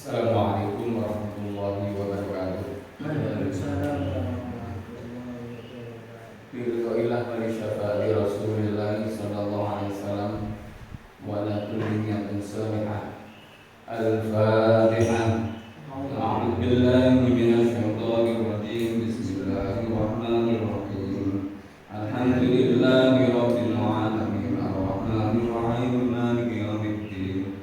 Assalamualaikum warahmatullahi wabarakatuh. Waalaikumsalam warahmatullahi wabarakatuh. Billahilah wali syafaati Rasulillah sallallahu alaihi wasallam wa ala kulli niyatin salihah. Al-Fatihah. A'udzu billahi minasy syaithanir rajim. Bismillahirrahmanirrahim. Alhamdulillahi rabbil alamin. Ar-rahmanir rahim. Maliki yaumiddin.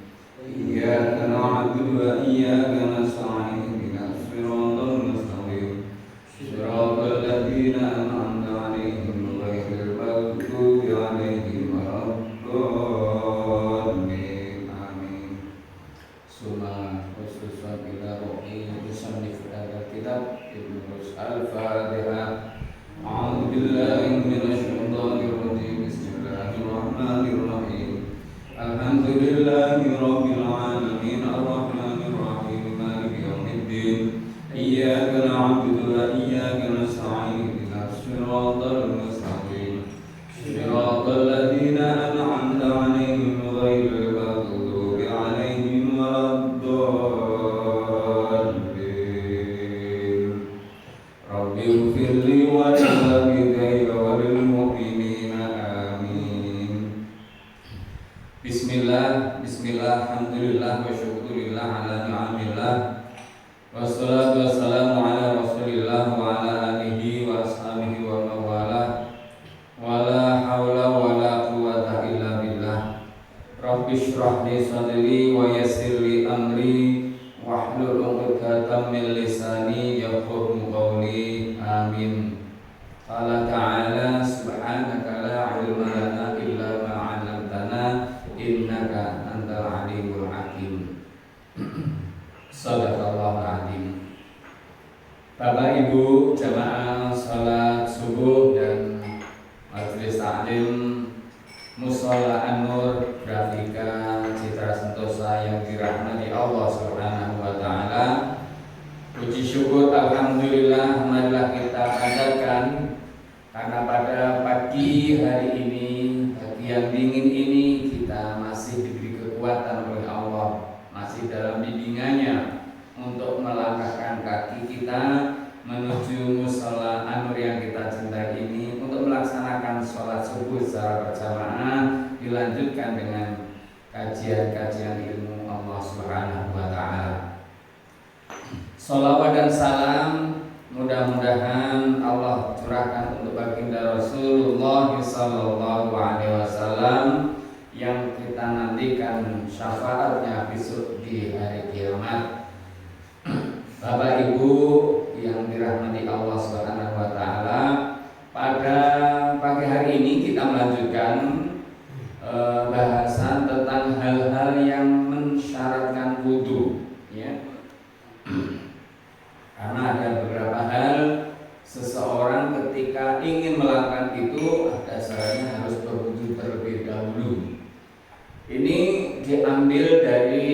Iyyaka na'budu wa iyyaka nasta'in. Ihdinas siratal mustaqim. Siratal ladzina an'amta 'alaihim ghairil maghdubi 'alaihim waladdallin. Amin. Suma khususan ila ruhi musannif al-kitab Ibnu Rus al-Fatihah. A'udzu billahi minasy syaithanir rajim. Bismillahirrahmanirrahim. Alhamdulillahi rabbil alamin. Ar-rahmanir rahim. Maliki yaumiddin. Iyyaka na'budu wa iyyaka nasta'in. Ihdinas siratal mustaqim. Siratal ladzina an'amta 'alaihim ghairil maghdubi 'alaihim waladdallin. Rabbi ighfirli wa li walidayya wa lil mu'minina amin. Bismillah, alhamdulillah, wa syukurillah ala ni'amillah. Wassalatu wassalamu ala rasulillah wa ala alihi wa ashabihi wa mawalah. Wa la hawla wa la quwwata illa billah. Rabbi shrah li sadri wa yassir li amri wahlul 'uqdatam min lisani yafqahu qawli. Amin. Qala ta'ala subhanaka la ilma lana illa ma 'allamtana innaka antal alimul hakim. Shadaqallahul azim. Bapak Ibu jamaah salat subuh dan majelis taklim Mushola An-Nur Grafika Citra Sentosa yang dirahmati Allah Subhanahu wa taala. Puji syukur alhamdulillah marilah kita panjatkan karena pada pagi hari ini, pagi yang dingin ini, kita masih diberi kekuatan oleh Allah, masih dalam bimbingannya untuk melangkahkan kaki kita menuju mushola An-Nur yang kita cintai ini untuk melaksanakan sholat subuh secara berjamaah, dilanjutkan dengan kajian-kajian ilmu Allah Subhanahu wa taala. Sholawat dan salam mudah-mudahan Allah curahkan untuk baginda Rasulullah sallallahu alaihi wasallam yang kita nantikan syafaatnya besok di hari kiamat. Bapak Ibu yang dirahmati Allah Subhanahu wa taala, pada pagi hari ini kita melanjutkan bahasan tentang hal-hal yang mensyaratkan wudu, ya. Karena ada beberapa hal seseorang ketika ingin melakukan itu ada syaratnya harus berwudu terlebih dahulu. Ini diambil dari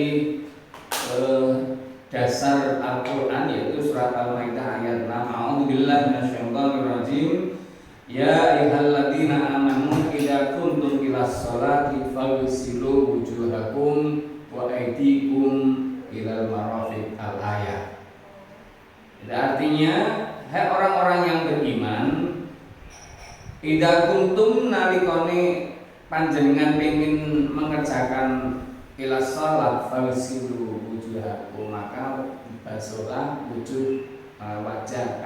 dasar Al-Quran, yaitu surat Al-Maidah ayat 6. A'udzubillahi minasyaitonir rajim. Ya ayyuhalladzina amanu idza kuntum ilas sholati faghsilu wujuhakum wa aydikum ilal marafiq al-ayat. Itu artinya, hai orang-orang yang beriman, idza kuntum nalikane panjenengan ingin mengerjakan ilas sholat faghsilu wujuhakum, maka basuhlah wujud wajah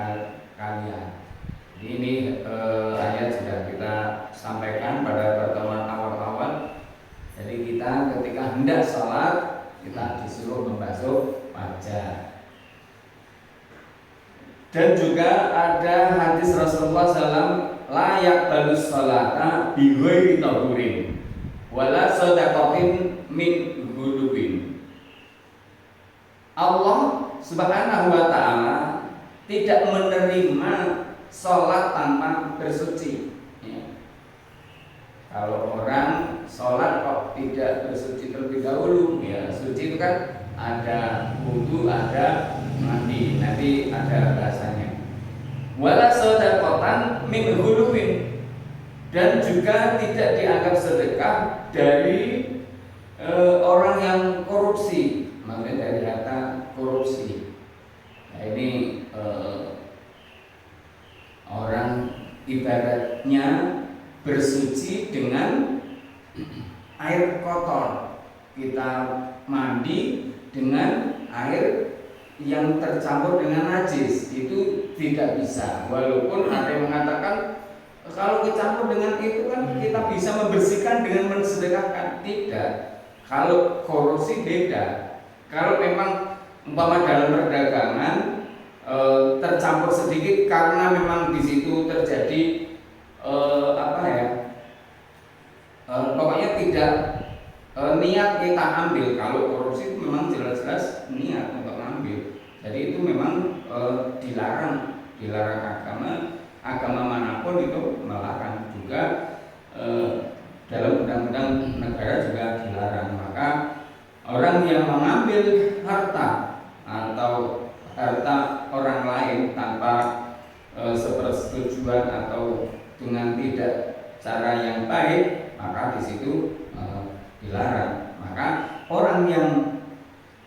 kalian. Ini ayat sudah kita sampaikan pada pertemuan awal-awal. Jadi kita ketika hendak sholat, kita disuruh membasuh wajah. Dan juga ada hadis Rasulullah SAW, layak balus sholata bighairi tahurin wala shadaqatin min ghulubin. Allah Subhanahu wa ta'ala tidak menerima sholat tanpa bersuci, ya. Kalau orang sholat kok tidak bersuci terlebih dahulu, ya suci itu kan ada wudu, ada mandi, nanti ada bahasanya. Wala shadaqatan min ghulubin, dan juga tidak dianggap sedekah dari orang yang korupsi. maksudnya dari harta korupsi. Nah, ini orang ibaratnya bersuci dengan air kotor. Kita mandi dengan air yang tercampur dengan najis, itu tidak bisa. Walaupun ada yang mengatakan kalau kecampur dengan itu kan kita bisa membersihkan dengan mensedekahkan. Tidak. Kalau korupsi beda. Kalau memang umpama dalam perdagangan tercampur sedikit karena memang di situ terjadi pokoknya tidak niat kita ambil. Kalau korupsi itu memang jelas-jelas niat untuk ambil. Jadi itu memang dilarang agama manapun itu melarang juga. Dalam undang-undang negara juga dilarang. Maka orang yang mengambil harta atau harta orang lain tanpa sepersetujuan atau dengan tidak cara yang baik, maka di situ dilarang. Maka orang yang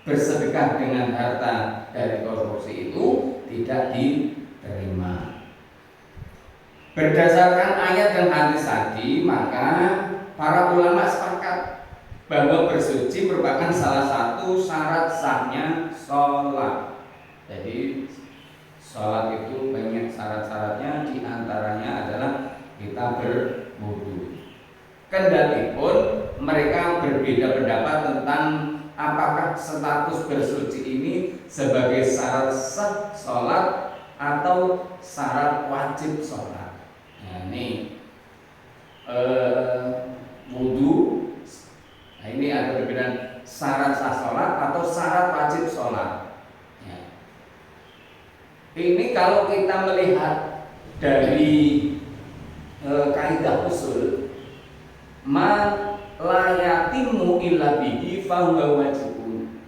bersedekah dengan harta dari korupsi itu tidak diterima. Berdasarkan ayat dan hadis tadi, maka para ulama sepakat bahwa bersuci merupakan salah satu syarat sahnya sholat. Jadi sholat itu banyak syarat-syaratnya, diantaranya adalah kita berwudu. Kendatipun mereka berbeda pendapat tentang apakah status bersuci ini sebagai syarat sah sholat atau syarat wajib sholat. Nah, ini wudu. Nah, ini ada perbedaan syarat sah sholat atau syarat wajib sholat. Ya. Ini kalau kita melihat dari kaidah usul, ma la yatimu illa bihi fahuwa wajibun.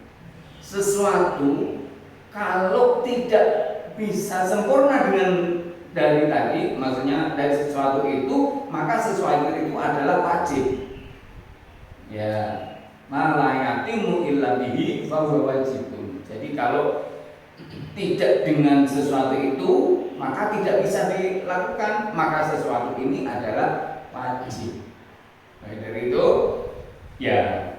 Sesuatu kalau tidak bisa sempurna dengan dari tadi, maksudnya dari sesuatu itu, maka sesuatu itu adalah wajib. Ya, ma la yatimu illa bihi fahuwa wajibun. Jadi kalau tidak dengan sesuatu itu, maka tidak bisa dilakukan, maka sesuatu ini adalah wajib. Baik dari itu, ya,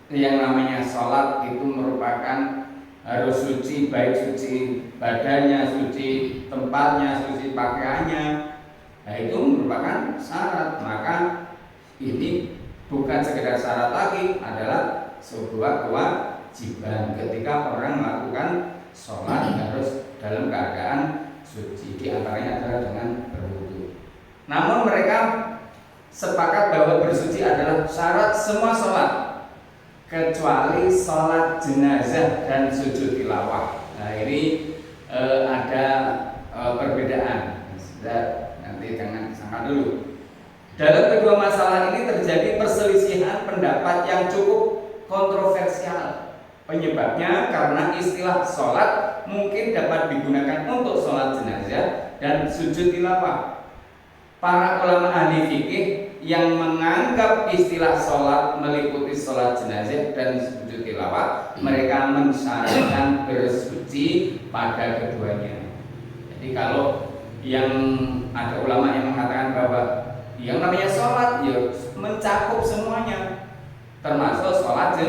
yang namanya sholat itu merupakan harus suci, baik suci badannya, suci tempatnya, suci pakaiannya. Nah, itu merupakan syarat. Maka ini bukan sekedar syarat lagi, adalah sebuah kewajiban ketika orang melakukan sholat harus dalam keadaan suci. Di antaranya adalah dengan berwudu. Namun mereka sepakat bahwa bersuci adalah syarat semua sholat kecuali sholat jenazah dan sujud tilawah. Nah, ini ada perbedaan. Sudah, nanti jangan disangka dulu. Dalam kedua masalah ini terjadi perselisihan pendapat yang cukup kontroversial. Penyebabnya karena istilah sholat mungkin dapat digunakan untuk sholat jenazah dan sujud tilawah. Para ulama ahli fikih yang menganggap istilah sholat meliputi sholat jenazah dan sujud tilawah, mereka mensyaratkan bersuci pada keduanya. Jadi kalau yang ada ulama yang mengatakan bahwa yang namanya sholat ya mencakup semuanya, termasuk sholat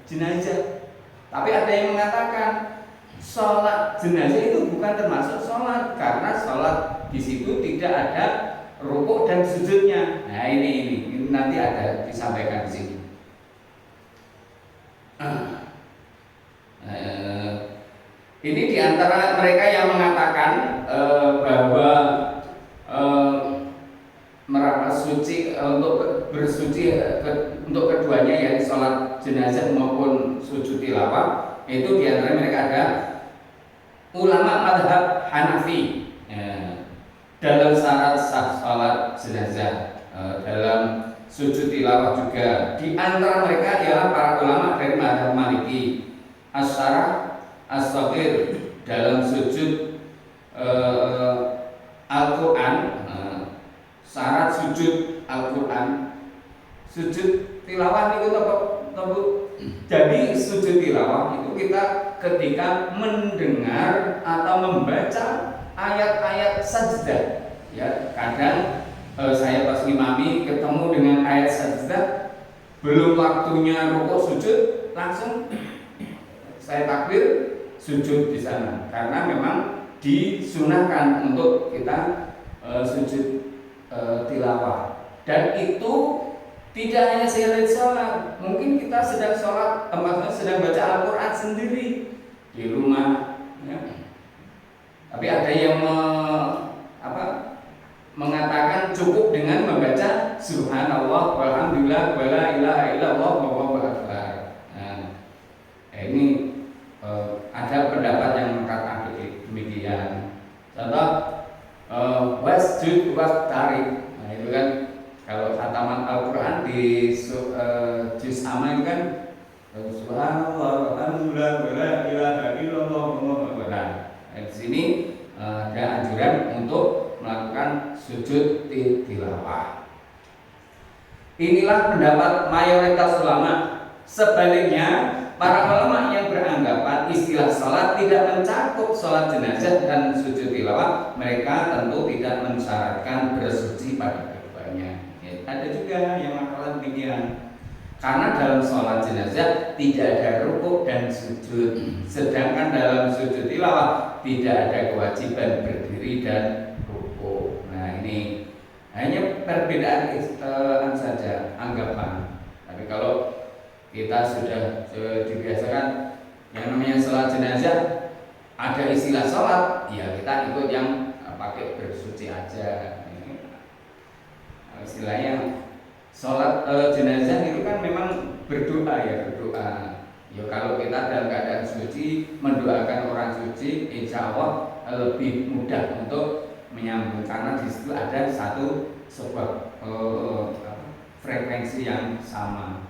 jenazah. Tapi ada yang mengatakan sholat jenazah itu bukan termasuk sholat karena sholat di situ tidak ada rukuk dan sujudnya. Nah, ini nanti ada disampaikan di sini. Ini diantara mereka yang mengatakan bahwa merasa suci untuk bersuci untuk keduanya, yaitu sholat jenazah maupun sujud tilawah, itu diantara mereka ada ulama madhab Hanafi. Dalam syarat sah sholat jenazah, dalam sujud tilawah juga. Di antara mereka ialah para ulama dari madhab Maliki, Asy'ariyah, As-Shaghir dalam sujud Al-Quran, syarat sujud Al-Quran, sujud tilawah itu apa? Jadi sujud tilawah itu kita ketika mendengar atau membaca ayat-ayat sajdah. Ya, kadang saya pas ngimami ketemu dengan ayat sajdah, belum waktunya rukuk sujud, langsung saya takbir sujud di sana karena memang disunahkan untuk kita sujud tilawah. Dan itu tidak hanya sekali sholat, mungkin kita sedang sholat, maksudnya sedang baca Al-Quran sendiri di rumah, ya. Tapi ada yang mengatakan cukup dengan membaca Subhanallah, walhamdulillah, wala ilaha illallah, wallahu akbar. Nah, ini ada pendapat yang mengatakan demikian. Contoh wasjud wastarik. Nah, itu kan kalau khataman Al-Quran di juz amma itu kan Subhanallah, walhamdulillah, wala ilaha illallah, wallahu akbar. Nah, di sini ada anjuran untuk melakukan sujud tilawah. Inilah pendapat mayoritas ulama. Sebaliknya, para ulama yang beranggapan istilah sholat tidak mencakup sholat jenazah dan sujud tilawah, mereka tentu tidak mensyaratkan bersuci pada keduanya. Ya, ada juga yang mengatakan demikian. Karena dalam sholat jenazah tidak ada rukuk dan sujud, sedangkan dalam sujud tilawah tidak ada kewajiban berdiri dan rukuk. Nah, ini hanya perbedaan saja, anggapan. Tapi kalau kita sudah dibiasakan yang namanya sholat jenazah, ada istilah sholat, ya kita ikut yang pakai bersuci aja. Istilahnya sholat jenazah itu kan memang berdoa. Ya kalau kita dalam keadaan suci mendoakan orang suci, insya Allah lebih mudah untuk menyambung karena di situ ada sebuah frekuensi yang sama.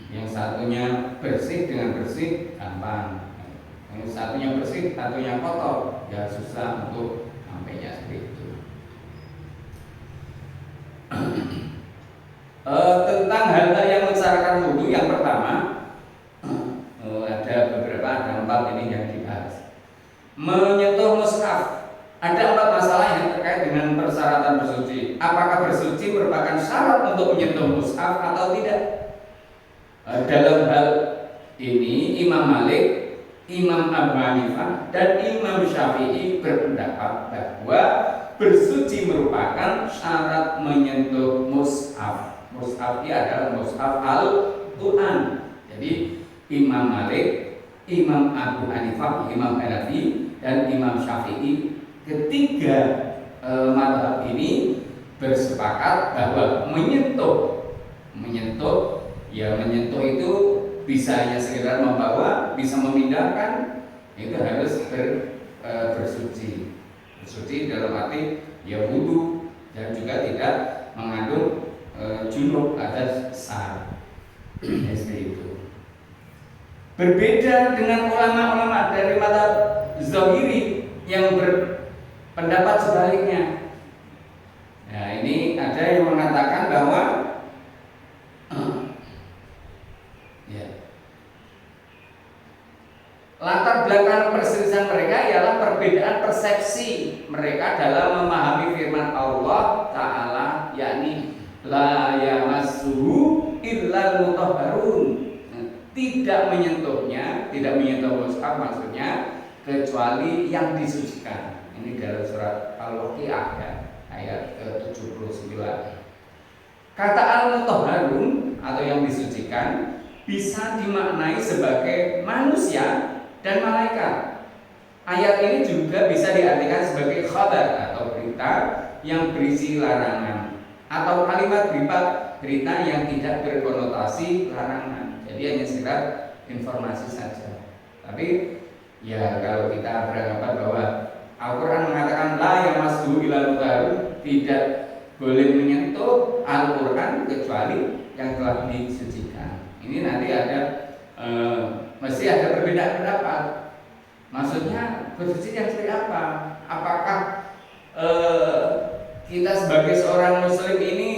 Yang satunya bersih dengan bersih gampang, yang satunya bersih, satunya kotor, ya susah untuk sampainya seperti itu. Tentang hal-hal yang mensyaratkan wudhu, yang pertama ada 4 ini yang dibahas. Menyentuh mushaf. Ada 4 masalah yang terkait dengan persyaratan bersuci. Apakah bersuci merupakan syarat untuk menyentuh mushaf atau tidak? Dalam hal ini Imam Malik, Imam Abu Hanifah, dan Imam Syafi'i berpendapat bahwa bersuci merupakan syarat menyentuh mushaf. Mushaf ini adalah mushaf Al-Quran. Jadi Imam Malik, Imam Abu Hanifah, Imam Hanafi, dan Imam Syafi'i, ketiga mazhab ini bersepakat bahwa menyentuh itu bisa hanya sekedar membawa, bisa memindahkan, itu harus bersuci. Bersuci dalam arti ya wudu dan juga tidak mengandung junub atau sah. Seperti itu. Berbeda dengan ulama-ulama dari mazhab Zahiri yang berpendapat sebaliknya. Nah, ini ada yang mengatakan bahwa latar belakang perselisihan mereka ialah perbedaan persepsi mereka dalam memahami firman Allah Ta'ala, yakni la yamassuhu illal mutahharun. Tidak menyentuh mushaf maksudnya kecuali yang disucikan. Ini dalam surat Al-Waqiah ya, ayat ke-79. Kata al-mutahharun atau yang disucikan bisa dimaknai sebagai manusia dan malaikat. Ayat ini juga bisa diartikan sebagai khabar atau berita yang berisi larangan, atau kalimat berita yang tidak berkonotasi larangan. Jadi hanya sekedar informasi saja. Tapi ya kalau kita beranggapan bahwa Al-Quran mengatakan la yamassuhu illal mutahharun, tidak boleh menyentuh Al-Quran kecuali yang telah disucikan. Ini nanti ada mesti ada perbedaan pendapat. Maksudnya bersuci yang seperti apa? Apakah kita sebagai seorang muslim ini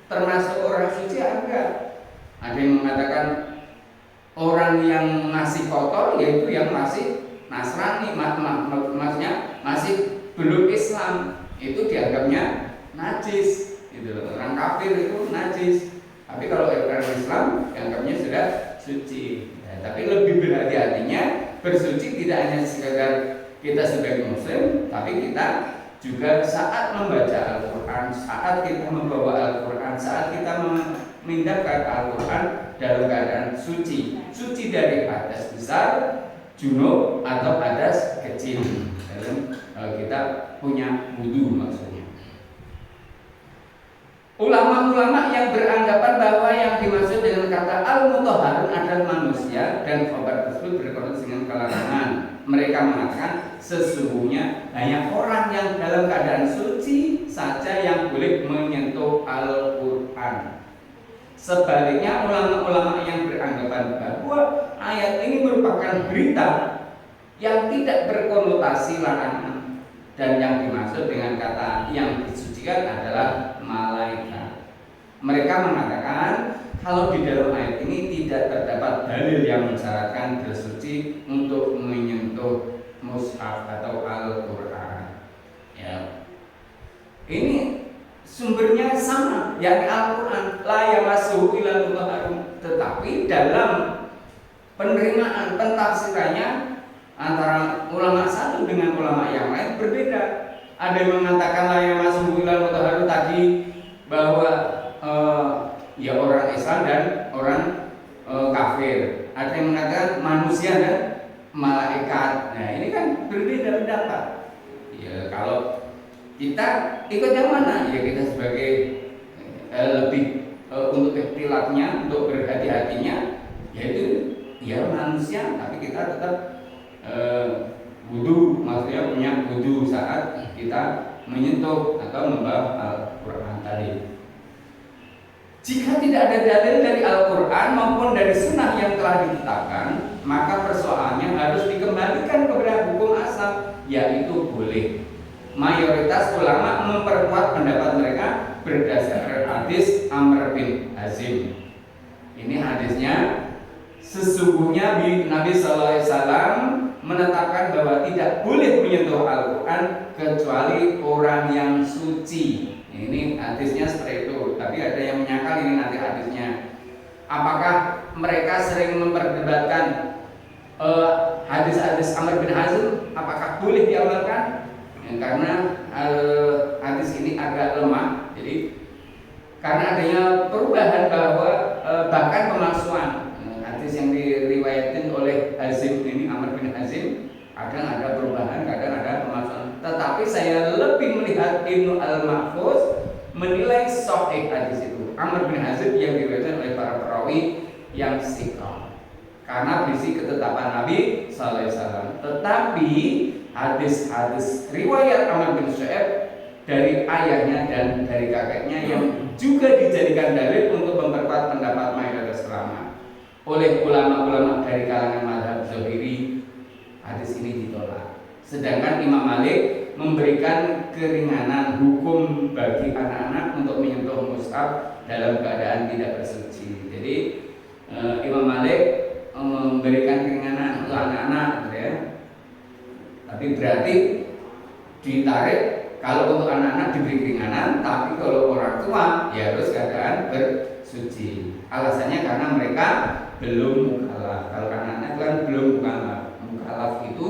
termasuk orang suci atau enggak? Ada yang mengatakan Orang yang masih kotor yaitu yang masih Nasrani, maksudnya masih belum Islam, itu dianggapnya najis. Gitu. Orang kafir itu najis. Tapi kalau orang Islam dianggapnya sudah suci. Ya, tapi lebih berhati-hatinya bersuci tidak hanya sekedar kita sebagai Muslim, tapi kita juga saat membaca Al-Quran, saat kita membawa Al-Quran, saat kita memindahkan Al-Quran dalam keadaan suci dari hadas besar, junub atau hadas kecil. Dalam kita punya wudu maksudnya. Ulama-ulama yang beranggapan bahwa yang dimaksud dengan kata al-mutahharun adalah manusia dan khobar tersebut berkonteks dengan kelarangan. Mereka mengatakan sesungguhnya hanya orang yang dalam keadaan suci saja yang boleh menyentuh Al-Quran. Sebaliknya ulama-ulama yang beranggapan bahwa ayat ini merupakan berita yang tidak berkonotasi larangan dan yang dimaksud dengan kata yang disucikan adalah malaikat. Mereka mengatakan kalau di dalam ayat ini tidak terdapat dalil yang mensyaratkan bersuci untuk menyentuh mushaf atau Al-Quran. Ya. Ini sumbernya sama, yakni Al-Quran, la yamassuhu illal mutahharun. Tetapi dalam penerimaan pentafsirannya antara ulama satu dengan ulama yang lain berbeda. Ada yang mengatakan la yamassuhu illal mutahharun tadi bahwa ya orang Islam dan orang kafir. Ada yang mengatakan manusia dan malaikat. Nah ini kan berbeda pendapat. Ya kalau kita ikut yang mana? Ya kita sebagai lebih untuk ikhtilafnya, untuk berhati-hatinya, yaitu ya manusia, tapi kita tetap wudu, maksudnya punya wudu saat kita menyentuh atau membawa Al-Quran tadi. Jika tidak ada dalil dari Al-Quran maupun dari sunnah yang telah ditetapkan, maka persoalannya harus dikembalikan kepada hukum asal, yaitu boleh. Mayoritas ulama memperkuat pendapat mereka berdasarkan hadis Amr bin Hazim. Ini hadisnya, sesungguhnya Nabi SAW menetapkan bahwa tidak boleh menyentuh Al-Quran kecuali orang yang suci. Ini hadisnya seperti itu. Tapi ada yang menyangkal ini nanti hadisnya. Apakah mereka sering memperdebatkan hadis-hadis Amr bin Hazim apakah boleh diamalkan? Karena hadis ini agak lemah. Jadi karena adanya perubahan bahwa bahkan pemalsuan hadis yang diriwayatkan oleh Hazim ini, Amr bin Hazim, kadang ada perubahan, kadang ada pemalsuan. Tetapi saya lebih melihat Ibnu Al-Mahfuz menilai sahih hadis itu. Amr bin Hazim yang diriwayatkan oleh para perawi yang siqah karena berisi ketetapan Nabi SAW. Tetapi hadis-hadis riwayat Amr bin Shu'aib dari ayahnya dan dari kakeknya yang juga dijadikan dalil untuk memperkuat pendapat mayoritas ulama oleh ulama-ulama dari kalangan mazhab Zahiri, hadis ini ditolak. Sedangkan Imam Malik memberikan keringanan hukum bagi anak-anak untuk menyentuh mushaf dalam keadaan tidak bersuci. Jadi Imam Malik memberikan keringanan untuk anak-anak, gitu ya. Tapi berarti ditarik kalau untuk anak-anak diberi keringanan, tapi kalau orang tua ya harus keadaan bersuci. Alasannya karena mereka belum mukallaf. Kalau anak-anak kan belum mukallaf. Mukallaf itu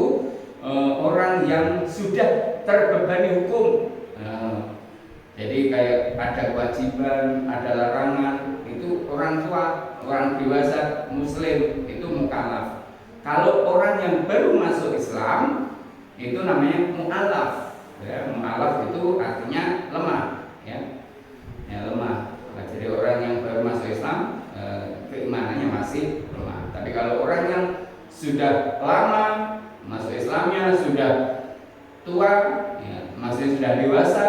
orang yang sudah terbebani hukum. Jadi kayak ada kewajiban, ada larangan, itu orang tua, orang dewasa Muslim itu mukallaf. Kalau orang yang baru masuk Islam itu namanya mu'alaf. Ya, mu'alaf itu artinya lemah, ya lemah. Nah, jadi orang yang baru masuk Islam keimanannya masih lemah. Tapi kalau orang yang sudah lama masuk Islamnya, sudah tua, ya, masih sudah dewasa,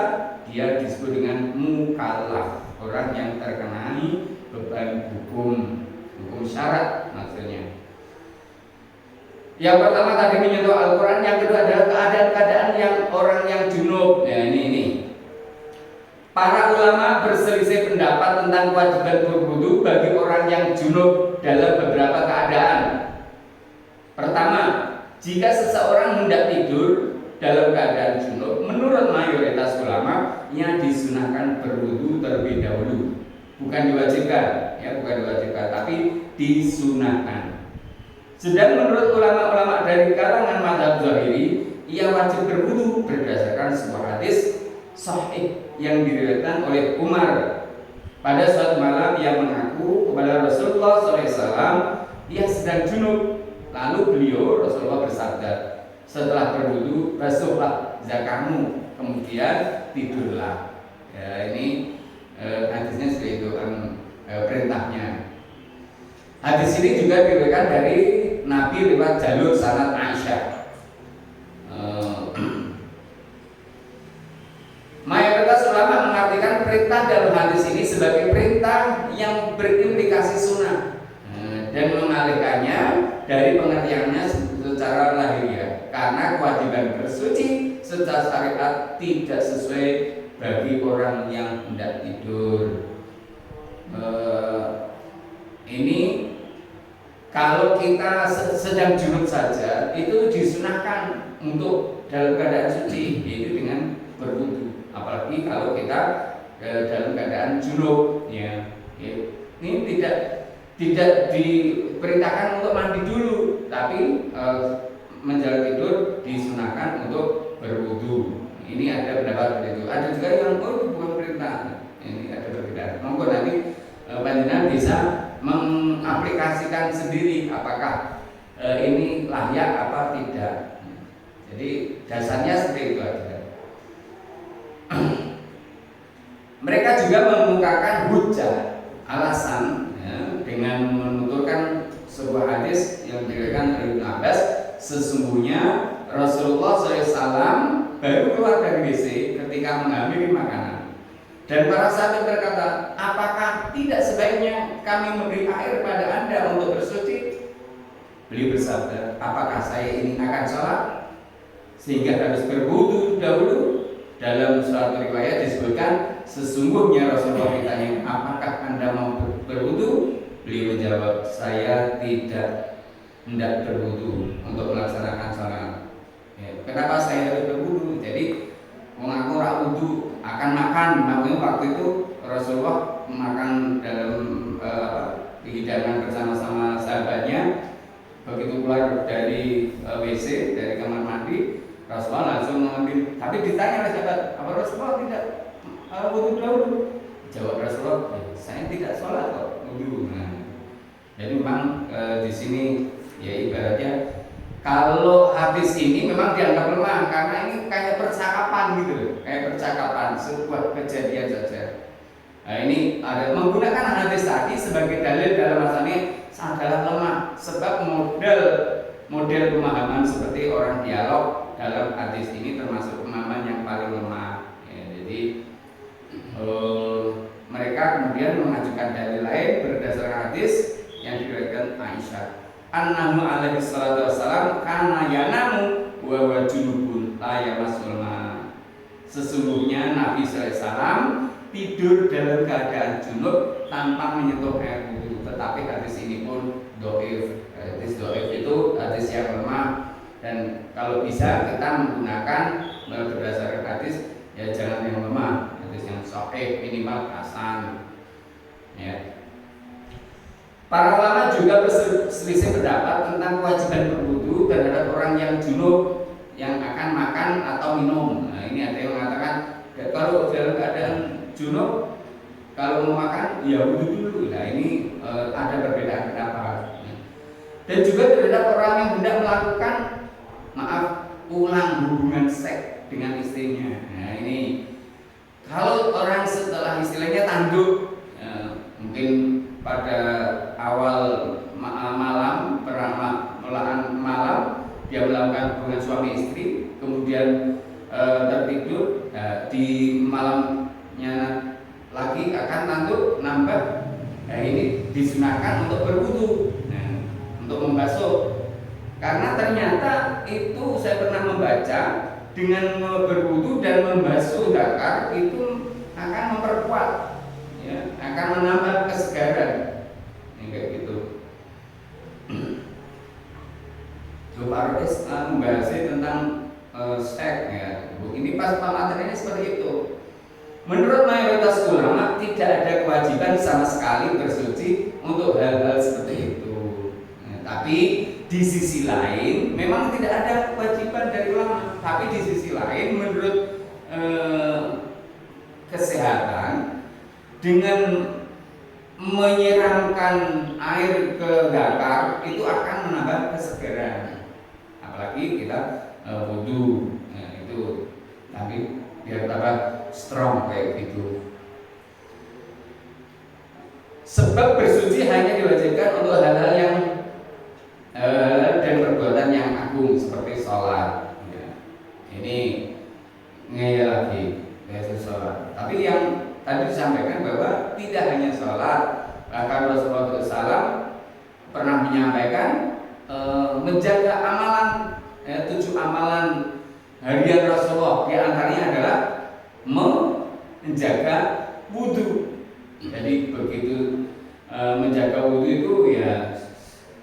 dia disebut dengan mukallaf, orang yang terkenai beban hukum syarat maksudnya. Yang pertama tadi menyentuh Al-Quran, yang kedua adalah keadaan-keadaan yang orang yang junub. Ya ini. Para ulama berselisih pendapat tentang kewajiban berwudu bagi orang yang junub dalam beberapa keadaan. Pertama, jika seseorang hendak tidur dalam keadaan junub, menurut mayoritas ulama yang disunahkan berwudu terlebih dahulu. Bukan diwajibkan, ya, bukan diwajibkan, tapi disunahkan. Sedang menurut ulama-ulama dari kalangan mazhab Zahiri, ia wajib berwudu berdasarkan sebuah hadis sahih yang diriwayatkan oleh Umar. Pada suatu malam ia mengaku kepada Rasulullah SAW ia sedang junub. Lalu beliau Rasulullah bersabda, setelah berwudu basuhlah zakahmu, kemudian tidurlah. Ya, ini hadisnya seperti itu perintahnya. Hadis ini juga diriwayatkan dari Nabi lewat jalur sanad Aisyah. Mayoritas ulama mengartikan perintah dalam hadis ini sebagai perintah yang berimplikasi sunnah dan mengalihkannya dari pengertiannya secara lahiriah, karena kewajiban bersuci secara syariat tidak sesuai bagi orang yang hendak tidur. Ini kalau kita sedang junub saja itu disunahkan untuk dalam keadaan suci, yaitu dengan berwudu. Apalagi kalau kita dalam keadaan junub, ya. Ini tidak diperintahkan untuk mandi dulu, tapi menjelang tidur disunahkan untuk berwudu. Ini ada pendapat seperti itu. Ada juga yang bukan perintah. Ini ada perbedaan. Monggo nanti panjenengan bisa mengaplikasikan sendiri apakah ini layak apa tidak. Jadi dasarnya seperti itu aja. Mereka juga mengemukakan hujjah, alasan, ya, dengan menuturkan sebuah hadis yang diriwayatkan oleh Ibnu Abbas, sesungguhnya Rasulullah SAW baru keluar dari WC ketika mengambil makanan. Dan para sahabat berkata, apakah tidak sebaiknya kami memberi air pada Anda untuk bersuci? Beliau bersabda, apakah saya ini akan sholat sehingga harus berwudu dahulu? Dalam suatu riwayat disebutkan, sesungguhnya Rasulullah ditanya, apakah Anda mau berwudu? Beliau menjawab, saya tidak hendak berwudu untuk melaksanakan sholat. Ya, kenapa saya harus berwudu? Jadi mengaku wudu akan makan, makanya waktu itu Rasulullah makan dalam hidangan bersama-sama sahabatnya. Begitu keluar dari WC, dari kamar mandi, Rasulullah langsung mengambil. Tapi ditanya oleh sahabat, apa Rasulullah tidak wudu dahulu? Jawab Rasulullah, saya tidak sholat kok wudu. Nah, jadi memang di sini ya ibaratnya kalau hadis ini memang dianggap lemah karena ini kayak percakapan gitu, kayak percakapan sebuah kejadian saja. Nah, ini ada menggunakan hadis tadi sebagai dalil dalam masalah ini adalah lemah, sebab model pemahaman seperti orang dialog dalam hadis ini termasuk pemahaman yang paling lemah. Ya, jadi mereka kemudian mengajukan dalil lain berdasarkan hadis yang diriwayatkan Aisyah. Annahu alaihi salatu wassalam kana yanamu wa huwa junubun la yamassul ma. Sesungguhnya Nabi sallallahu alaihi wasallam tidur dalam keadaan junub tanpa menyentuh air wudu. Tetapi hadis ini pun dhaif. Hadis dhaif itu hadis yang lemah, dan kalau bisa kita menggunakan berdasarkan hadis ya jangan yang lemah, hadis yang sahih minimal hasan. Ya. Para ulama juga berselisih pendapat tentang kewajiban berwudu terhadap orang yang junub yang akan makan atau minum. Nah, ini ada yang mengatakan kalau dalam keadaan junub kalau mau makan ya wudu dulu. Nah, ini ada perbedaan pendapat. Dan juga terhadap orang yang hendak melakukan ulang hubungan seks dengan istrinya. Nah, ini kalau orang setelah istilahnya tanduk, mungkin pada awal malam dia melakukan hubungan suami istri, kemudian tertidur, di malamnya lagi akan tanduk nambah. Nah, ini disunahkan untuk berwudu, untuk membasuh, karena ternyata itu saya pernah membaca dengan berwudu dan membasuh zakar itu akan memperkuat, ya, akan menambah kesegaran, kayak gitu. Faroes membahas tentang seks ya. Ini pas pematerinya seperti itu. Menurut mayoritas ulama tidak ada kewajiban sama sekali bersuci untuk hal-hal seperti itu. Tapi di sisi lain memang tidak ada kewajiban dari ulama. Tapi di sisi lain menurut kesehatan dengan menyiramkan air ke dakar itu akan menambah kesegaran. Apalagi kita wudhu, itu tapi biar tambah strong kayak gitu. Sebab bersuci hanya diwajibkan untuk hal-hal yang dan perbuatan yang agung seperti sholat. Ya. Ini ngeyel lagi, yaitu sholat. Tapi yang tadi disampaikan bahwa tidak hanya sholat, bahkan Rasulullah SAW pernah menyampaikan menjaga amalan 7 amalan harian Rasulullah. Di antaranya adalah menjaga wudhu. Jadi begitu menjaga wudhu itu ya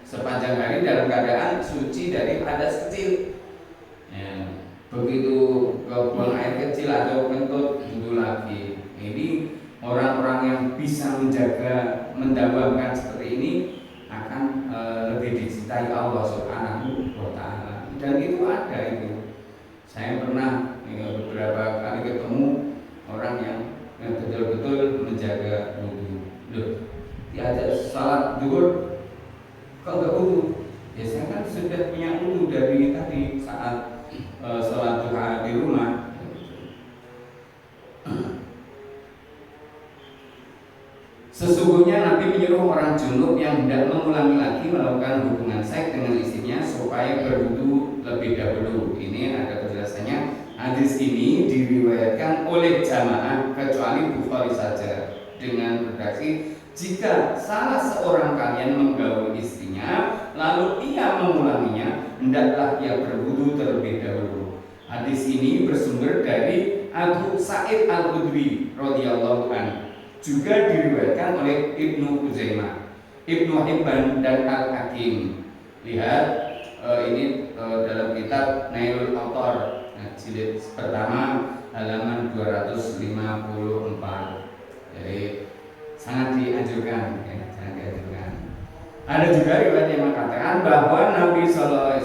sepanjang hari dalam keadaan suci dari hadas kecil. Ya, begitu buang air kecil atau kentut wudhu lagi. Ini orang-orang yang bisa menjaga, mendawamkan seperti ini akan lebih dicintai Allah Subhanahu wa Ta'ala. Dan itu ada itu. Saya pernah beberapa kali ketemu orang yang betul-betul menjaga wudhu. Loh, diajak salat zuhur kok nggak wudhu? Ya saya kan sudah punya wudhu dari tadi saat salat duha di rumah. Sesungguhnya Nabi menyuruh orang junub yang hendak mengulangi lagi melakukan hubungan seks dengan istrinya supaya berwudu lebih dahulu. Ini ada penjelasannya. Hadis ini diriwayatkan oleh jamaah kecuali Bukhari saja dengan redaksi jika salah seorang kalian menggaul istrinya lalu ia mengulanginya hendaklah ia berwudu terlebih dahulu. Hadis ini bersumber dari Abu Sa'id Al-Khudri radhiyallahu anhu. Juga diriwayatkan oleh Ibnu Uzaimah, Ibnu Hibban dan Al-Hakim. Lihat ini dalam kitab Nailul Autor, jilid pertama halaman 254. Jadi sangat dianjurkan, ya, sangat dianjurkan. Ada juga riwayat yang mengatakan bahwa Nabi SAW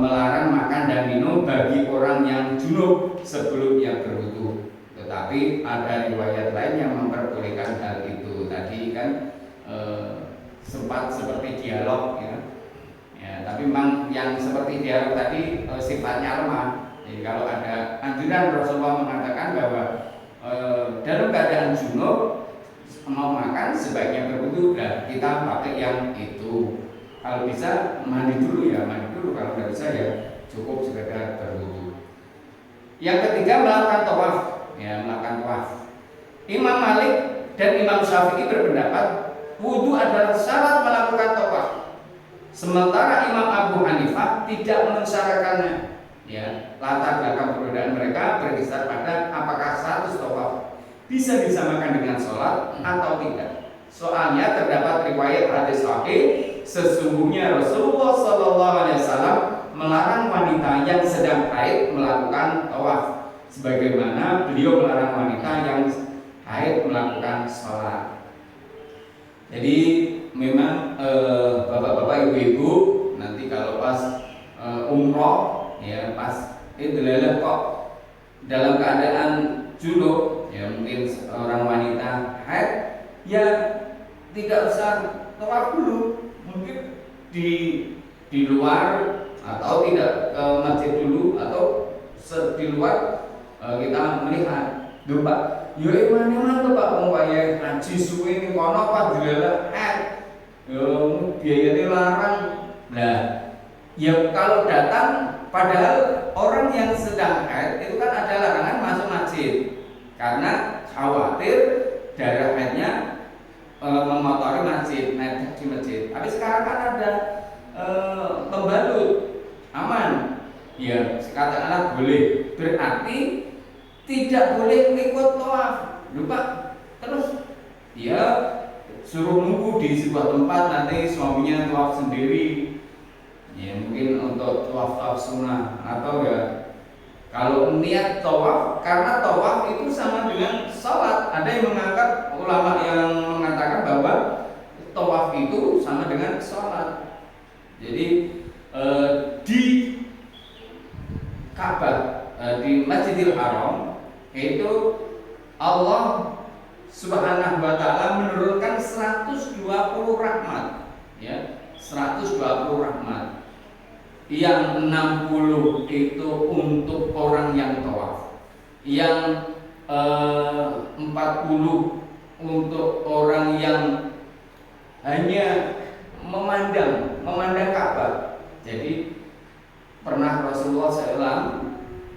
melarang makan dan minum bagi orang yang junub sebelum ia berwudu. Tetapi ada riwayat lain yang memperbolehkan hal itu. Tadi kan sempat seperti dialog ya. Tapi memang yang seperti dialog tadi sifatnya lemah. Jadi kalau ada anjuran Rasulullah mengatakan bahwa dalam keadaan junub mau makan sebaiknya berwudu, dan kita pakai yang itu. Kalau bisa mandi dulu ya, mandi dulu. Kalau nggak bisa ya cukup sekedar berwudu. Yang ketiga melakukan tawaf. Ya, melakukan tawaf. Imam Malik dan Imam Syafi'i berpendapat wudu adalah syarat melakukan tawaf. Sementara Imam Abu Hanifah tidak mensyaratkannya. Ya, latar belakang perbedaan mereka berkisar pada apakah status tawaf bisa disamakan dengan sholat atau tidak. Soalnya terdapat riwayat hadis sahih sesungguhnya Rasulullah SAW melarang wanita yang sedang haid melakukan tawaf. Sebagaimana beliau melarang wanita yang haid melakukan sholat. Jadi memang bapak-bapak, ibu-ibu nanti kalau pas umroh ya pas idul kok dalam keadaan junub ya mungkin orang wanita haid ya tidak usah tawaf dulu, mungkin di luar atau tidak ke masjid dulu atau di luar. Kita melihat, duh Pak, ya mana tuh Pak, umpaya haji suwe ini kono Pak dilelah, biayanya larang. Nah, ya kalau datang, padahal orang yang sedang haid itu kan ada larangan masuk masjid, karena khawatir darah haidnya memotori masjid, naik di masjid. Tapi sekarang kan ada pembalut, aman. Ya, katakanlah boleh, berarti tidak boleh ikut tawaf, lupa. Terus dia suruh nunggu di sebuah tempat, nanti suaminya tawaf sendiri. Ya mungkin untuk tawaf sunnah atau ya kalau niat tawaf, karena tawaf itu sama dengan sholat. Ada yang mengangkat, ulama yang mengatakan bahwa tawaf itu sama dengan sholat. Jadi di Ka'bah, di Masjidil Haram itu Allah Subhanahu wa taala menurunkan 120 rahmat, ya, 120 rahmat. Yang 60 itu untuk orang yang tawaf, yang 40 untuk orang yang hanya memandang Ka'bah. Jadi pernah Rasulullah SAW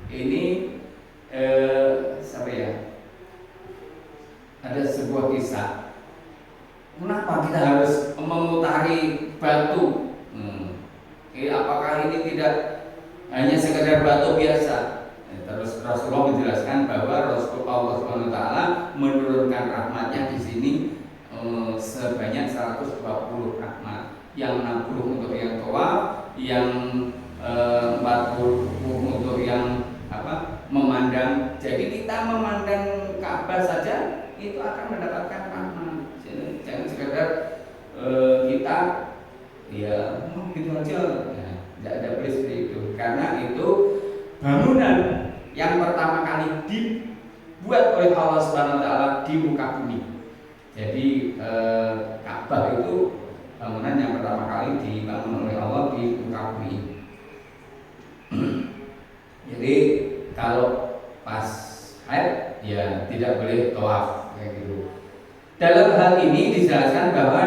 ini siapa ya? Ada sebuah kisah. Kenapa kita harus memutari batu? Apakah ini tidak hanya sekedar batu biasa? Terus Rasulullah menjelaskan bahwa Rasulullah SWT menurunkan rahmatnya di sini sebanyak 120 rahmat. Yang 60 untuk yang tawaf, yang 40 untuk yang memandang. Jadi kita memandang Ka'bah saja itu akan mendapatkan rahmat. Jangan sekedar kita ya gitu aja, tidak ada seperti itu. Karena itu bangunan yang pertama kali dibuat oleh Allah Subhanahu Wa Taala di muka bumi. Jadi Ka'bah itu bangunan yang pertama kali dibangun oleh Allah di muka bumi. Jadi kalau pas haid ya tidak boleh tawaf kayak gitu. Dalam hal ini dijelaskan bahwa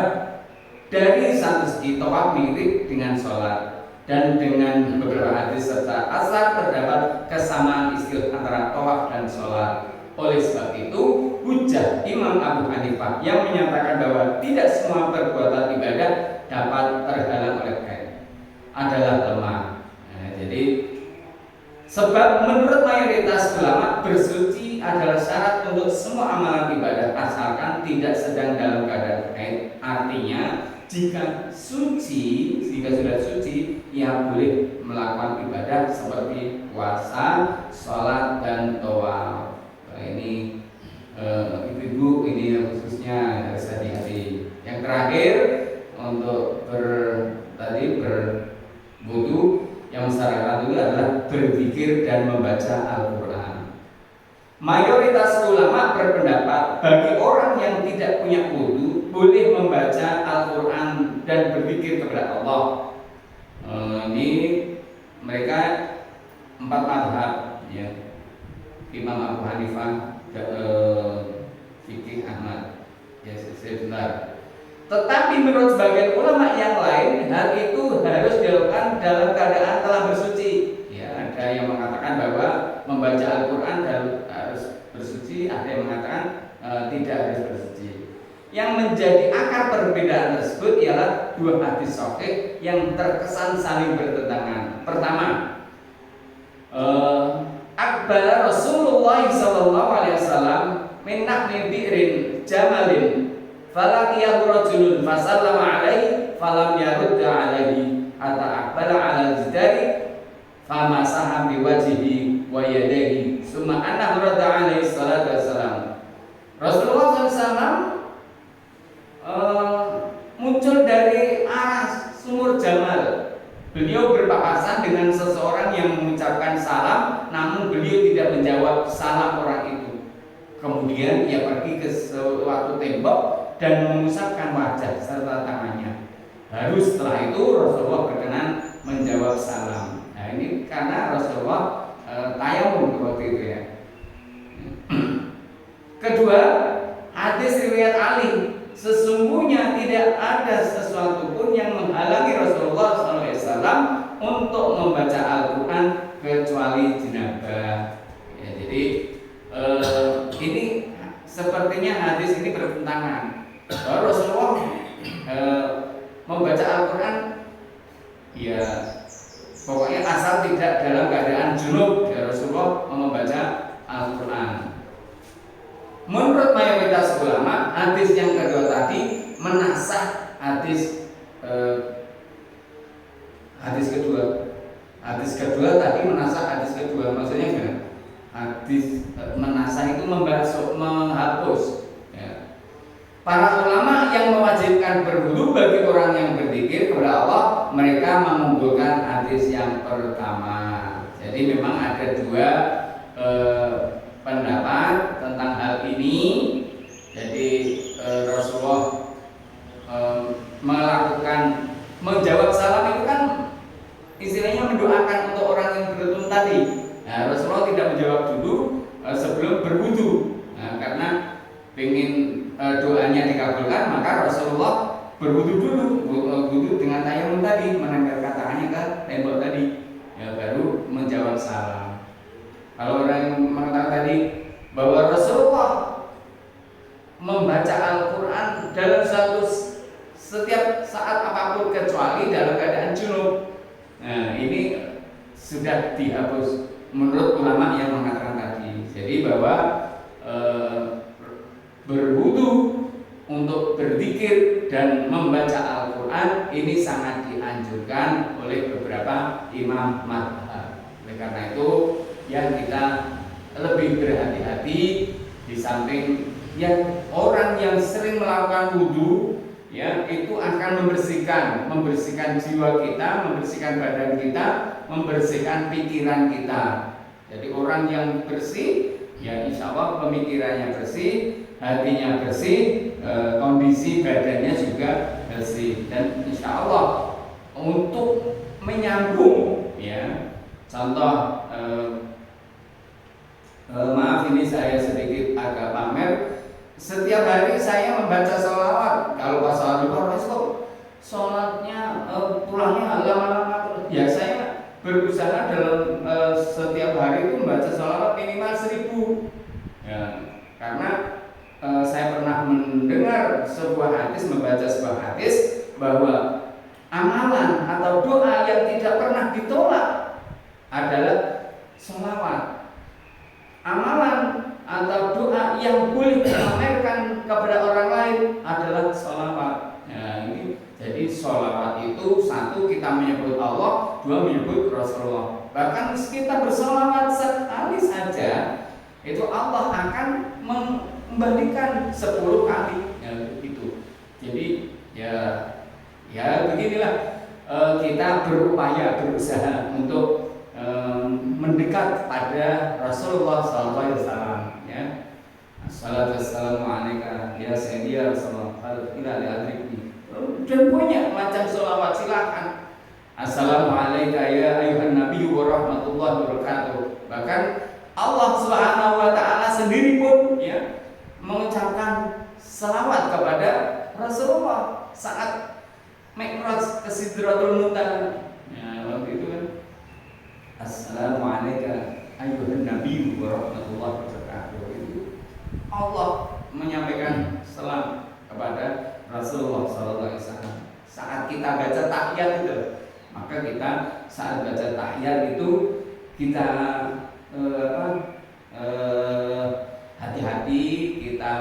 dari satu segi tawaf mirip dengan sholat, dan dengan beberapa hadis serta asar terdapat kesamaan istilah antara tawaf dan sholat. Oleh sebab itu hujah Imam Abu Hanifah yang menyatakan bahwa tidak semua perbuatan ibadah dapat terhalang oleh haid adalah lemah. Jadi sebab menurut mayoritas ulama bersuci adalah syarat untuk semua amalan ibadah asalkan tidak sedang dalam keadaan haid. Artinya jika sudah suci, ia boleh melakukan ibadah seperti puasa, sholat, dan tawaf. Ini ibu-ibu ini khususnya harus hati-hati. Yang terakhir untuk berwudu yang mensyaratkan itu adalah berzikir dan membaca Al-Quran. Mayoritas ulama berpendapat bagi orang yang tidak punya wudu boleh membaca Al-Quran dan berzikir kepada Allah. Ini mereka 4 mazhab, ya. Imam Abu Hanifah, Fikih Ahmad, ya sebentar. Tetapi menurut sebagian ulama yang lain, hal itu harus dilakukan dalam keadaan telah bersuci. Ya, ada yang mengatakan bahwa membaca Al-Quran harus bersuci, ada yang mengatakan tidak harus bersuci. Yang menjadi akar perbedaan tersebut ialah 2 hadis sahih yang terkesan saling bertentangan. Pertama, akbar Rasulullah SAW min nahmi bi'rin jamalin falaqiyahu rajulun fasallama alaihi falam yarudda alaihi hatta aqbala ala jidari famasaha biwajhihi wa yadayhi summa annahu radda alaihi salatu wassalam. Rasulullah SAW muncul dari arah sumur Jamal. Beliau berpapasan dengan seseorang yang mengucapkan salam, namun beliau tidak menjawab salam orang itu. Kemudian ia pergi ke suatu tembok dan mengusapkan wajah serta tangannya. Baru setelah itu Rasulullah berkenan menjawab salam. Nah ini karena Rasulullah tayamum waktu itu, ya. Kedua, hadis riwayat Ali, sesungguhnya tidak ada sesuatu pun yang menghalangi Rasulullah SAW untuk membaca Al-Quran kecuali jenabah. Ya, jadi ini sepertinya hadis ini bertentangan. Rasulullah membaca Al-Quran, ya pokoknya asal tidak dalam keadaan junub, ya Rasulullah membaca Al-Quran. Menurut mayoritas ulama, hadis yang kedua tadi menasah hadis Hadis kedua tadi menasah hadis kedua, maksudnya gimana? Hadis menasah itu membasuh, menghapus. Ya. Para ulama yang mewajibkan berwudu bagi orang yang berzikir kepada Allah, mereka mengunggulkan hadis yang pertama. Jadi memang ada dua pendapat tentang hal ini. Jadi Rasulullah melakukan menjawab salam itu kan istilahnya mendoakan untuk orang yang beruntung tadi. Nah, Rasulullah tidak menjawab dulu sebelum berwudu. Nah, karena ingin doanya dikabulkan, maka Rasulullah berwudu dulu, wudu dengan tayamum tadi, menempelkan tangannya ke tembok tadi, ya baru menjawab salam. Kalau orang yang mengatakan tadi bahwa Rasulullah membaca Al-Quran dalam setiap saat apapun kecuali dalam keadaan junub, nah ini sudah dihapus menurut ulama yang mengatakan tadi. Jadi bahwa berwudu untuk berzikir dan membaca Al-Quran ini sangat dianjurkan oleh beberapa imam mazhab. Oleh karena itu yang kita lebih berhati-hati di samping yang orang yang sering melakukan wudu, ya itu akan membersihkan jiwa kita, membersihkan badan kita, membersihkan pikiran kita. Jadi orang yang bersih, ya insya Allah pemikirannya bersih, hatinya bersih, kondisi badannya juga bersih, dan insya Allah untuk menyambung, ya contoh, maaf ini saya sedikit agak pamer. Setiap hari saya membaca sholawat. Kalau pas sholat duha, sholatnya pulangnya lama-lama terus. Ya saya berusaha dalam setiap hari itu membaca sholawat minimal 1000. Ya, karena saya pernah mendengar membaca sebuah hadis bahwa amalan atau doa yang tidak pernah ditolak adalah sholawat. Amalan atau doa yang boleh diamalkan kepada orang lain adalah sholawat. Nah, ini jadi sholawat itu satu kita menyebut Allah, dua menyebut Rasulullah. Bahkan kita bersholawat sekali saja itu Allah akan membalikan 10 kali, ya, itu. Jadi ya beginilah, kita berusaha untuk mendekat pada Rasulullah SAW, ya. Assalamualaikum warahmatullahi ya Sayyidi ya Rasulullah dan banyak macam sholawat, silakan. Assalamualaikum ya ayuhan nabi warahmatullahi wabarakatuh. Bahkan Allah Subhanahu wa taala sendiri pun, ya, mengucapkan selawat kepada Rasulullah saat Mi'raj ke Sidratul Muntaha. Ya, waktu itu kan Assalamualaikum ayuhan nabi warahmatullahi wabarakatuh. Itu Allah menyampaikan salam kepada Rasulullah SAW. Saat kita baca tahiyat itu, maka kita saat baca tahiyat itu kita hati-hati, kita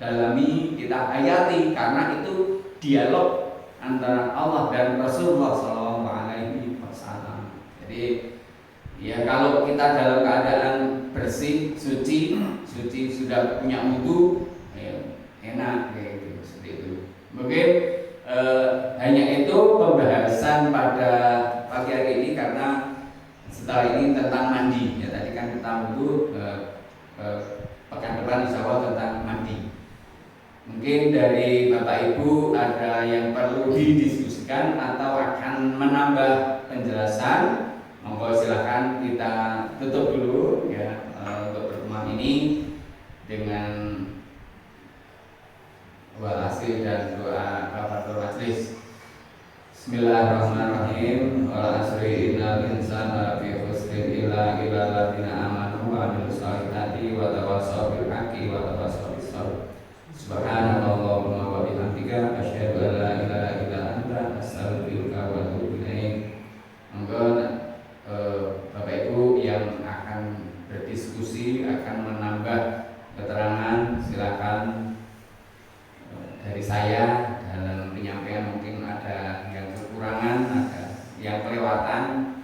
dalami, kita hayati, karena itu dialog antara Allah dan Rasulullah SAW. Jadi ya kalau kita dalam keadaan bersih, suci sudah punya wudu, ya, enak kayak gitu, seperti itu. Mungkin hanya itu pembahasan pada pagi hari ini, karena setelah ini tentang mandi, ya tadi kan kita wudu, pekan depan insya Allah tentang mandi. Mungkin dari Bapak Ibu ada yang perlu didiskusikan atau akan menambah penjelasan, monggo silakan. Kita tutup dulu, ya, untuk pertemuan ini dengan walhasil dan doa kafaratul majelis. Bismillahirrahmanirrahim. Wal asri innal insana lafi khusrin illa alladziina aamanu wa 'amilus shalihati wa tawassaw bil haqqi wa tawassaw bis sabr. Subhanallahumma wa bihamdika asyhadu an la ilaha illa anta astaghfiruka wa atubu ilaik. Monggo Bapak Ibu yang akan berdiskusi, akan menambah keterangan, silakan. Dari saya dalam penyampaian mungkin ada yang kekurangan, ada yang kelewatan